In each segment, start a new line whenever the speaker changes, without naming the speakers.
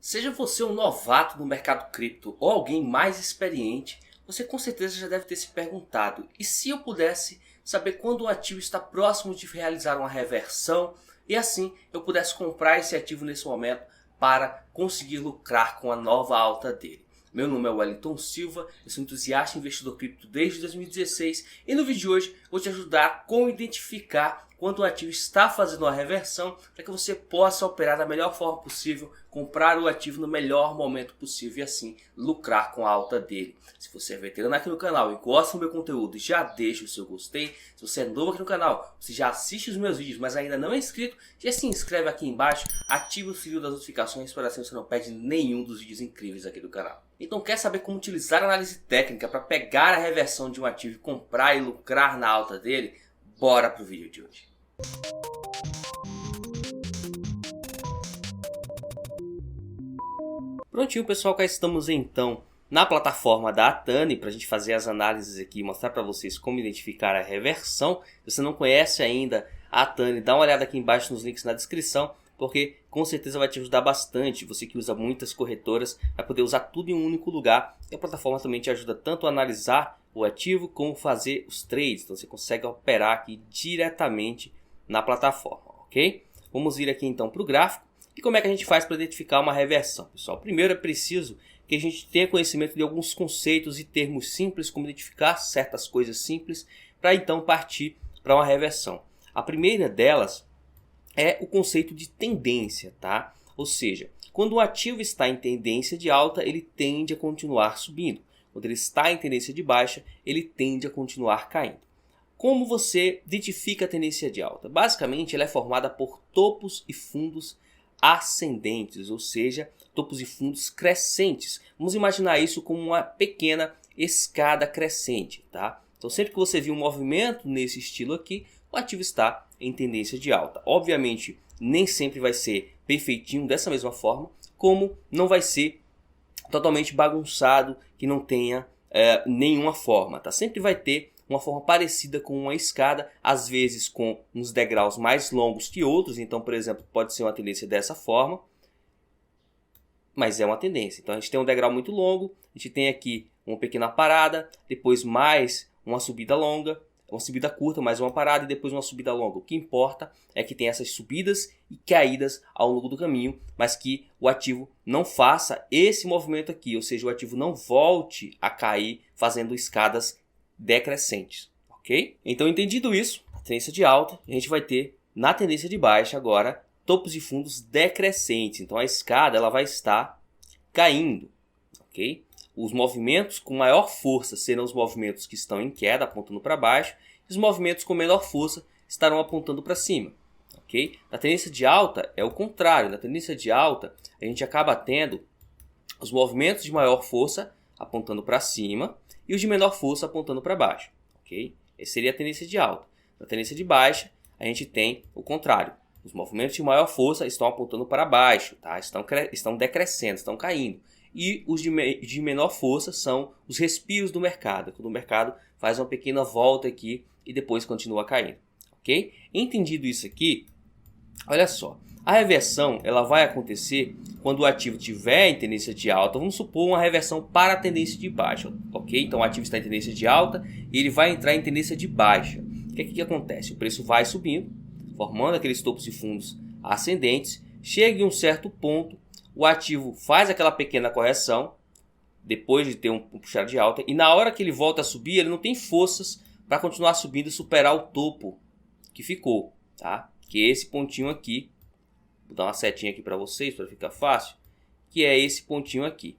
Seja você um novato no mercado cripto ou alguém mais experiente, você com certeza já deve ter se perguntado: e se eu pudesse saber quando o ativo está próximo de realizar uma reversão e assim eu pudesse comprar esse ativo nesse momento para conseguir lucrar com a nova alta dele? Meu nome é Wellington Silva, eu sou entusiasta e investidor cripto desde 2016 e no vídeo de hoje vou te ajudar a como identificar quando o ativo está fazendo uma reversão para que você possa operar da melhor forma possível, comprar o ativo no melhor momento possível e assim lucrar com a alta dele. Se você é veterano aqui no canal e gosta do meu conteúdo, já deixa o seu gostei. Se você é novo aqui no canal, você já assiste os meus vídeos, mas ainda não é inscrito, já se inscreve aqui embaixo, ativa o sininho das notificações para assim você não perde nenhum dos vídeos incríveis aqui do canal. Então quer saber como utilizar a análise técnica para pegar a reversão de um ativo e comprar e lucrar na alta dele? Bora pro vídeo de hoje. Prontinho, pessoal, cá estamos então na plataforma da Atani para a gente fazer as análises aqui e mostrar para vocês como identificar a reversão. Se você não conhece ainda a Atani, dá uma olhada aqui embaixo nos links na descrição, porque com certeza vai te ajudar bastante. Você que usa muitas corretoras vai poder usar tudo em um único lugar. E a plataforma também te ajuda tanto a analisar o ativo como fazer os trades. Então você consegue operar aqui diretamente na plataforma, ok? Vamos vir aqui então para o gráfico. E como é que a gente faz para identificar uma reversão, pessoal? Primeiro é preciso que a gente tenha conhecimento de alguns conceitos e termos simples, como identificar certas coisas simples, para então partir para uma reversão. A primeira delas é o conceito de tendência, tá? Ou seja, quando o ativo está em tendência de alta, ele tende a continuar subindo. Quando ele está em tendência de baixa, ele tende a continuar caindo. Como você identifica a tendência de alta? Basicamente, ela é formada por topos e fundos ascendentes, ou seja, topos e fundos crescentes. Vamos imaginar isso como uma pequena escada crescente, tá? Então, sempre que você vir um movimento nesse estilo aqui, o ativo está em tendência de alta. Obviamente, nem sempre vai ser perfeitinho dessa mesma forma, como não vai ser totalmente bagunçado, que não tenha nenhuma forma, tá? Sempre vai ter uma forma parecida com uma escada, às vezes com uns degraus mais longos que outros. Então, por exemplo, pode ser uma tendência dessa forma, mas é uma tendência. Então, a gente tem um degrau muito longo, a gente tem aqui uma pequena parada, depois mais uma subida longa, uma subida curta, mais uma parada e depois uma subida longa. O que importa é que tem essas subidas e caídas ao longo do caminho, mas que o ativo não faça esse movimento aqui, ou seja, o ativo não volte a cair fazendo escadas decrescentes, ok? Então, entendido isso, a tendência de alta, a gente vai ter na tendência de baixa agora topos e fundos decrescentes. Então, a escada ela vai estar caindo, ok? Os movimentos com maior força serão os movimentos que estão em queda, apontando para baixo, e os movimentos com menor força estarão apontando para cima, ok? Na tendência de alta é o contrário. Na tendência de alta, a gente acaba tendo os movimentos de maior força apontando para cima e os de menor força apontando para baixo, ok? Essa seria a tendência de alta. Na tendência de baixa, a gente tem o contrário. Os movimentos de maior força estão apontando para baixo, tá? Estão decrescendo, estão caindo. E os de menor força são os respiros do mercado, quando o mercado faz uma pequena volta aqui e depois continua caindo, ok? Entendido isso aqui, olha só. A reversão ela vai acontecer quando o ativo estiver em tendência de alta. Vamos supor uma reversão para a tendência de baixa, ok? Então o ativo está em tendência de alta e ele vai entrar em tendência de baixa. O que acontece? O preço vai subindo, formando aqueles topos e fundos ascendentes. Chega em um certo ponto, o ativo faz aquela pequena correção, depois de ter um puxar de alta, e na hora que ele volta a subir, ele não tem forças para continuar subindo e superar o topo que ficou, tá? Que é esse pontinho aqui. Vou dar uma setinha aqui para vocês, para ficar fácil. Que é esse pontinho aqui.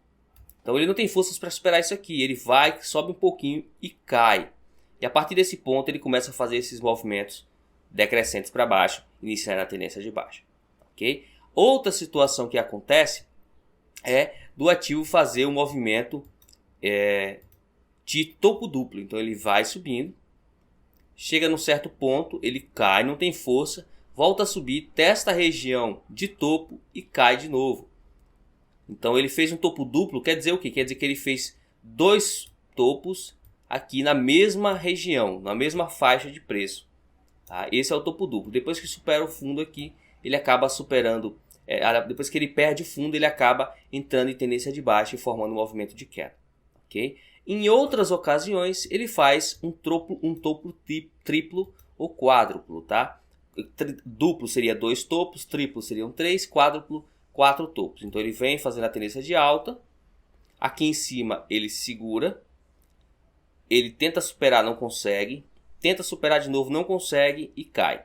Então ele não tem forças para superar isso aqui. Ele vai, sobe um pouquinho e cai. E a partir desse ponto ele começa a fazer esses movimentos decrescentes para baixo, iniciando a tendência de baixa. Ok? Outra situação que acontece é do ativo fazer o movimento de topo duplo. Então ele vai subindo. Chega num certo ponto, ele cai, não tem força. Volta a subir, testa a região de topo e cai de novo. Então ele fez um topo duplo, quer dizer o quê? Quer dizer que ele fez dois topos aqui na mesma região, na mesma faixa de preço. Tá? Esse é o topo duplo. Depois que supera o fundo aqui, ele acaba superando depois que ele perde fundo, ele acaba entrando em tendência de baixa e formando um movimento de queda. Okay? Em outras ocasiões, ele faz um topo triplo ou quádruplo. Tá? Duplo seria 2 topos, triplo seriam 3, quádruplo 4 topos. Então ele vem fazendo a tendência de alta, aqui em cima ele segura, ele tenta superar, não consegue, tenta superar de novo, não consegue e cai.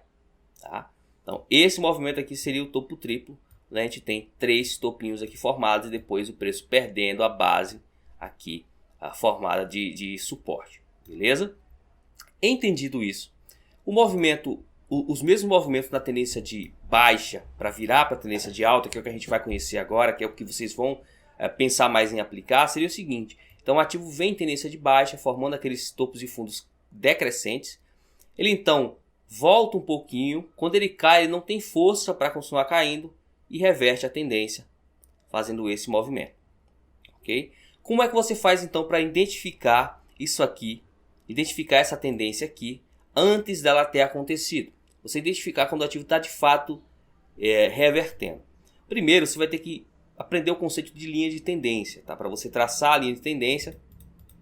Tá? Então esse movimento aqui seria o topo triplo. A gente tem 3 topinhos aqui formados e depois o preço perdendo a base aqui formada de suporte. Beleza? Entendido isso, os mesmos movimentos na tendência de baixa para virar para a tendência de alta, que é o que a gente vai conhecer agora, que é o que vocês vão pensar mais em aplicar, seria o seguinte. Então o ativo vem em tendência de baixa, formando aqueles topos e fundos decrescentes. Ele então volta um pouquinho, quando ele cai ele não tem força para continuar caindo e reverte a tendência, fazendo esse movimento. Ok? Como é que você faz então para identificar isso aqui, identificar essa tendência aqui, antes dela ter acontecido? Você identificar quando o ativo está de fato revertendo. Primeiro, você vai ter que aprender o conceito de linha de tendência, tá? Para você traçar a linha de tendência,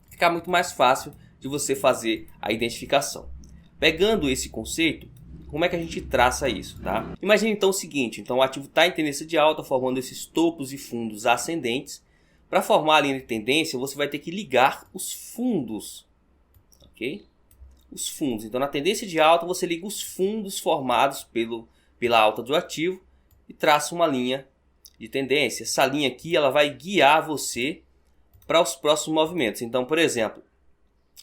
fica muito mais fácil de você fazer a identificação. Pegando esse conceito, como é que a gente traça isso? Tá? Imagine então o seguinte, então o ativo está em tendência de alta, formando esses topos e fundos ascendentes. Para formar a linha de tendência, você vai ter que ligar os fundos. Ok? Os fundos. Então, na tendência de alta, você liga os fundos formados pela alta do ativo e traça uma linha de tendência. Essa linha aqui ela vai guiar você para os próximos movimentos. Então, por exemplo,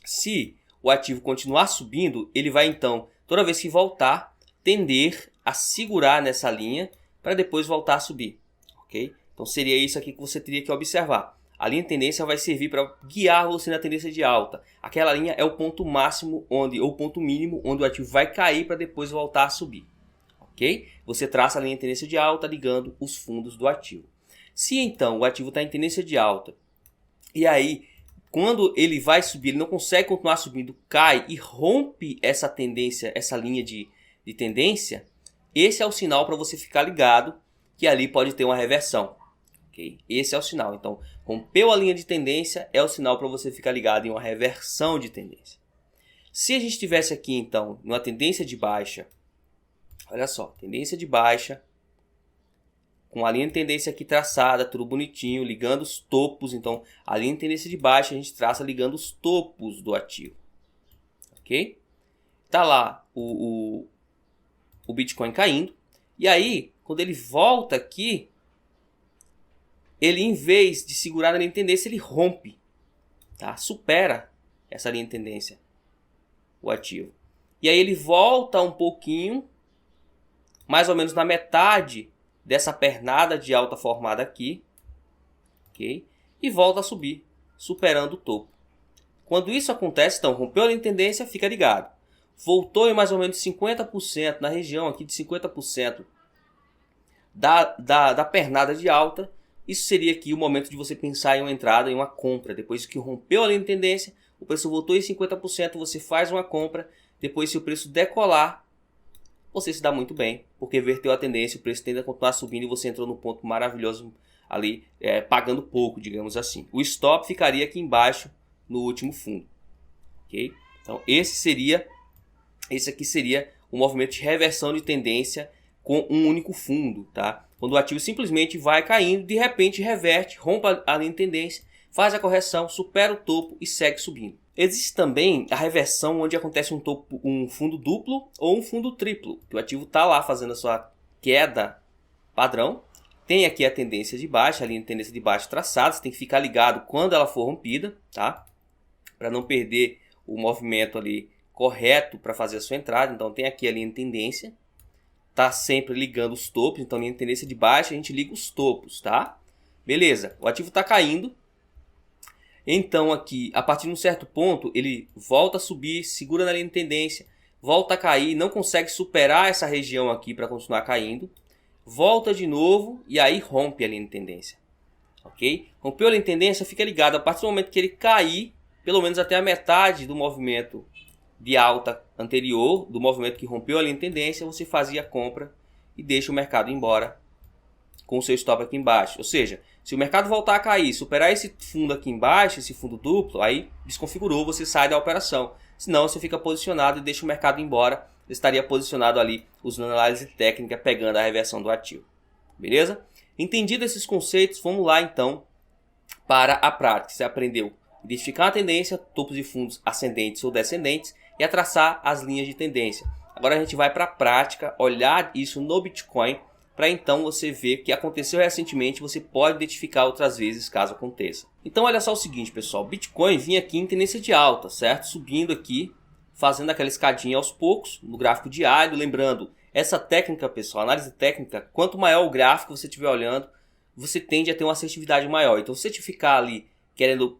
se o ativo continuar subindo, ele vai então, toda vez que voltar, tender a segurar nessa linha para depois voltar a subir. Ok? Então seria isso aqui que você teria que observar. A linha de tendência vai servir para guiar você na tendência de alta. Aquela linha é o ponto máximo ou o ponto mínimo onde o ativo vai cair para depois voltar a subir. Ok? Você traça a linha de tendência de alta ligando os fundos do ativo. Se então o ativo está em tendência de alta e aí quando ele vai subir, ele não consegue continuar subindo, cai e rompe essa tendência, essa linha de tendência, esse é o sinal para você ficar ligado que ali pode ter uma reversão. Okay? Esse é o sinal. Então, rompeu a linha de tendência, é o sinal para você ficar ligado em uma reversão de tendência. Se a gente tivesse aqui, então, numa tendência de baixa, olha só, tendência de baixa, com a linha de tendência aqui traçada, tudo bonitinho, ligando os topos. Então, a linha de tendência de baixa a gente traça ligando os topos do ativo. Ok? Tá lá o Bitcoin caindo. E aí, quando ele volta aqui, ele, em vez de segurar na linha de tendência, ele rompe, tá? Supera essa linha de tendência, o ativo. E aí ele volta um pouquinho, mais ou menos na metade dessa pernada de alta formada aqui, ok? E volta a subir, superando o topo. Quando isso acontece, então, rompeu a linha de tendência, fica ligado. Voltou em mais ou menos 50%, na região aqui de 50% da pernada de alta. Isso seria aqui o momento de você pensar em uma entrada, em uma compra. Depois que rompeu a linha de tendência, o preço voltou em 50%, você faz uma compra. Depois, se o preço decolar, você se dá muito bem, porque verteu a tendência, o preço tende a continuar subindo e você entrou no ponto maravilhoso ali, pagando pouco, digamos assim. O stop ficaria aqui embaixo, no último fundo. Okay? Então, esse aqui seria o movimento de reversão de tendência com um único fundo, tá? Quando o ativo simplesmente vai caindo, de repente reverte, rompe a linha de tendência, faz a correção, supera o topo e segue subindo. Existe também a reversão onde acontece um fundo duplo ou um fundo triplo. O ativo está lá fazendo a sua queda padrão, tem aqui a tendência de baixa, a linha de tendência de baixa traçada, você tem que ficar ligado quando ela for rompida, tá? Para não perder o movimento ali correto para fazer a sua entrada. Então tem aqui a linha de tendência. Tá sempre ligando os topos, então linha de tendência de baixa a gente liga os topos, tá? Beleza, o ativo está caindo. Então aqui, a partir de um certo ponto, ele volta a subir, segura na linha de tendência, volta a cair, não consegue superar essa região aqui para continuar caindo. Volta de novo e aí rompe a linha de tendência. Ok? Rompeu a linha de tendência, fica ligado. A partir do momento que ele cair, pelo menos até a metade do movimento de alta anterior, do movimento que rompeu a linha de tendência, você fazia a compra e deixa o mercado ir embora com o seu stop aqui embaixo. Ou seja, se o mercado voltar a cair, superar esse fundo aqui embaixo, esse fundo duplo, aí desconfigurou, você sai da operação. Senão você fica posicionado e deixa o mercado ir embora. Você estaria posicionado ali usando análise técnica, pegando a reversão do ativo. Beleza? Entendido esses conceitos, vamos lá então para a prática. Você aprendeu a identificar uma tendência, topos de fundos ascendentes ou descendentes e a traçar as linhas de tendência. Agora a gente vai para a prática, olhar isso no Bitcoin, para então você ver o que aconteceu recentemente, você pode identificar outras vezes caso aconteça. Então olha só o seguinte, pessoal, Bitcoin vinha aqui em tendência de alta, certo? Subindo aqui, fazendo aquela escadinha aos poucos, no gráfico diário, lembrando, essa técnica, pessoal, análise técnica, quanto maior o gráfico você estiver olhando, você tende a ter uma assertividade maior. Então se você ficar ali querendo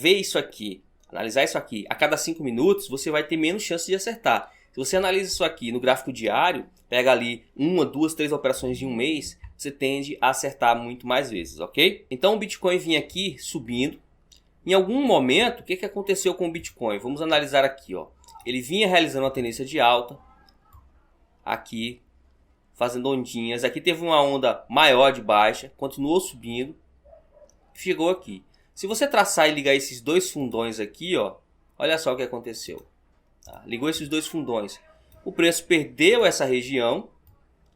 ver isso aqui, analisar isso aqui a cada 5 minutos, você vai ter menos chance de acertar. Se você analisa isso aqui no gráfico diário, pega ali 1, 2, 3 operações de um mês, você tende a acertar muito mais vezes, ok? Então o Bitcoin vinha aqui subindo. Em algum momento, o que aconteceu com o Bitcoin? Vamos analisar aqui, ó. Ele vinha realizando uma tendência de alta, aqui, fazendo ondinhas. Aqui teve uma onda maior de baixa, continuou subindo, chegou aqui. Se você traçar e ligar esses dois fundões aqui, ó, olha só o que aconteceu. Tá? Ligou esses dois fundões. O preço perdeu essa região.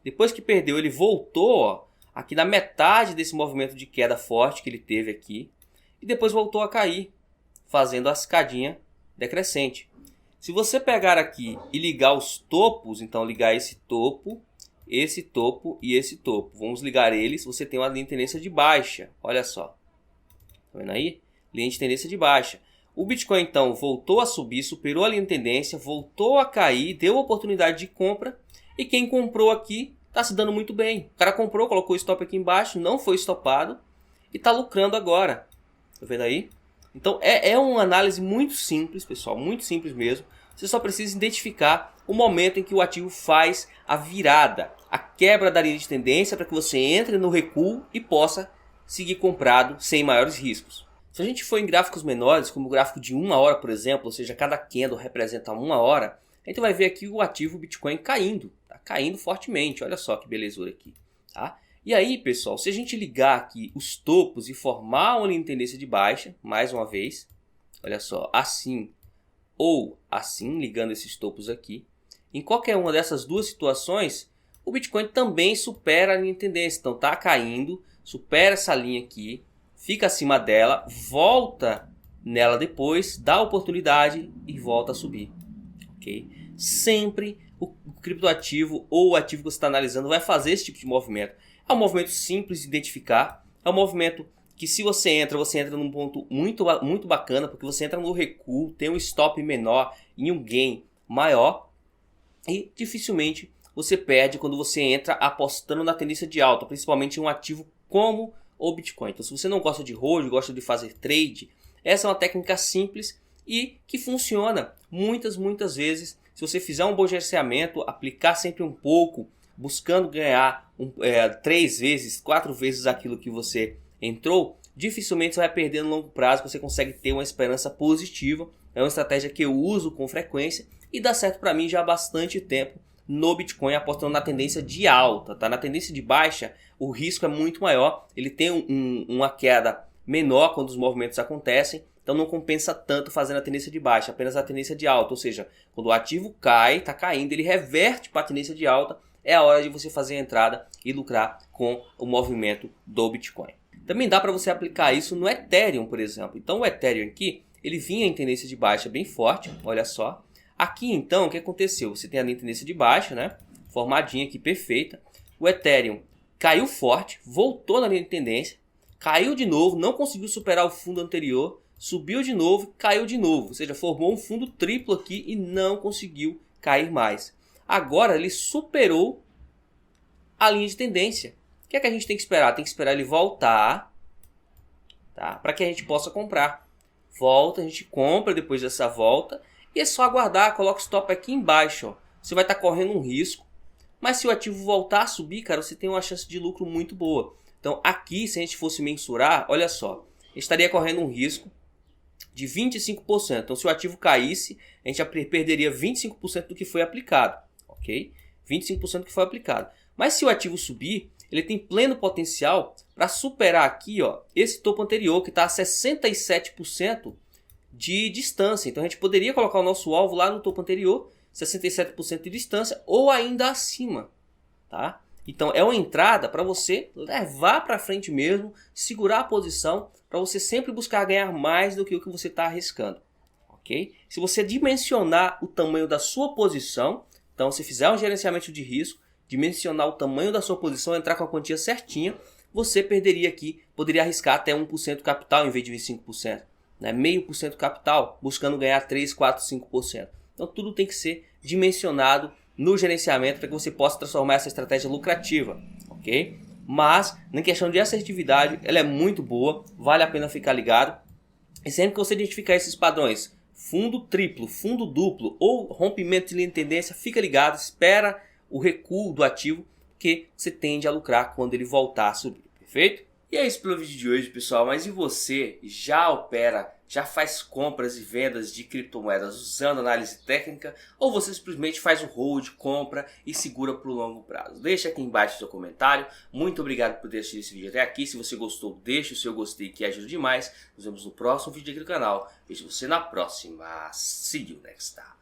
Depois que perdeu, ele voltou, ó, aqui na metade desse movimento de queda forte que ele teve aqui. E depois voltou a cair, fazendo a escadinha decrescente. Se você pegar aqui e ligar os topos, então ligar esse topo e esse topo. Vamos ligar eles, você tem uma linha de tendência de baixa. Olha só. Tá vendo aí? Linha de tendência de baixa. O Bitcoin então voltou a subir, superou a linha de tendência, voltou a cair, deu oportunidade de compra. E quem comprou aqui está se dando muito bem. O cara comprou, colocou o stop aqui embaixo, não foi estopado e está lucrando agora. Tá vendo aí? Então é uma análise muito simples, pessoal, muito simples mesmo. Você só precisa identificar o momento em que o ativo faz a virada, a quebra da linha de tendência para que você entre no recuo e possa seguir comprado sem maiores riscos. Se a gente for em gráficos menores, como o gráfico de 1 hora, por exemplo, ou seja, cada candle representa 1 hora, a gente vai ver aqui o ativo Bitcoin caindo, tá caindo fortemente, olha só que belezura aqui, tá? E aí, pessoal, se a gente ligar aqui os topos e formar uma linha de tendência de baixa, mais uma vez, olha só, assim ou assim, ligando esses topos aqui, em qualquer uma dessas duas situações, o Bitcoin também supera a linha de tendência, então tá caindo, supera essa linha aqui, fica acima dela, volta nela depois, dá oportunidade e volta a subir, ok? Sempre o criptoativo ou o ativo que você está analisando vai fazer esse tipo de movimento. É um movimento simples de identificar, é um movimento que se você entra num ponto muito bacana, porque você entra no recuo, tem um stop menor e um gain maior, e dificilmente você perde quando você entra apostando na tendência de alta, principalmente em um ativo como o Bitcoin. Então se você não gosta de hold, gosta de fazer trade, essa é uma técnica simples e que funciona muitas vezes. Se você fizer um bom gerenciamento, aplicar sempre um pouco, buscando ganhar 3 vezes, 4 vezes aquilo que você entrou, dificilmente você vai perder no longo prazo, você consegue ter uma esperança positiva. É uma estratégia que eu uso com frequência e dá certo para mim já há bastante tempo no Bitcoin, apostando na tendência de alta. Tá? Na tendência de baixa, o risco é muito maior, ele tem uma queda menor quando os movimentos acontecem, então não compensa tanto fazer a tendência de baixa, apenas a tendência de alta. Ou seja, quando o ativo cai, está caindo, ele reverte para a tendência de alta, é a hora de você fazer a entrada e lucrar com o movimento do Bitcoin. Também dá para você aplicar isso no Ethereum, por exemplo. Então o Ethereum aqui, ele vinha em tendência de baixa bem forte, olha só. Aqui então, o que aconteceu? Você tem a tendência de baixa, né? Formadinha aqui, perfeita. O Ethereum caiu forte, voltou na linha de tendência, caiu de novo, não conseguiu superar o fundo anterior, subiu de novo, caiu de novo. Ou seja, formou um fundo triplo aqui e não conseguiu cair mais. Agora ele superou a linha de tendência. O que é que a gente tem que esperar? Tem que esperar ele voltar, tá? Para que a gente possa comprar. Volta, a gente compra depois dessa volta. E é só aguardar, coloca o stop aqui embaixo. Ó. Você vai estar correndo um risco. Mas se o ativo voltar a subir, cara, você tem uma chance de lucro muito boa. Então aqui, se a gente fosse mensurar, olha só. Estaria correndo um risco de 25%. Então se o ativo caísse, a gente perderia 25% do que foi aplicado. Ok? 25% do que foi aplicado. Mas se o ativo subir, ele tem pleno potencial para superar aqui, ó, esse topo anterior que está a 67% de distância. Então a gente poderia colocar o nosso alvo lá no topo anterior, 67% de distância ou ainda acima, tá? Então é uma entrada para você levar para frente mesmo, segurar a posição, para você sempre buscar ganhar mais do que o que você está arriscando, ok? Se você dimensionar o tamanho da sua posição, então se fizer um gerenciamento de risco, dimensionar o tamanho da sua posição, entrar com a quantia certinha, você perderia aqui, poderia arriscar até 1% capital em vez de 25%, né? 0,5% capital, buscando ganhar 3, 4, 5%. Então tudo tem que ser dimensionado no gerenciamento para que você possa transformar essa estratégia lucrativa, ok? Mas, na questão de assertividade, ela é muito boa, vale a pena ficar ligado. E sempre que você identificar esses padrões, fundo triplo, fundo duplo ou rompimento de linha de tendência, fica ligado, espera o recuo do ativo, que você tende a lucrar quando ele voltar a subir, perfeito? E é isso pelo vídeo de hoje, pessoal. Mas e você já opera, já faz compras e vendas de criptomoedas usando análise técnica? Ou você simplesmente faz o hold, compra e segura para o longo prazo? Deixa aqui embaixo o seu comentário. Muito obrigado por ter assistido esse vídeo até aqui. Se você gostou, deixa o seu gostei que ajuda demais. Nos vemos no próximo vídeo aqui do canal. Vejo você na próxima. See you next time.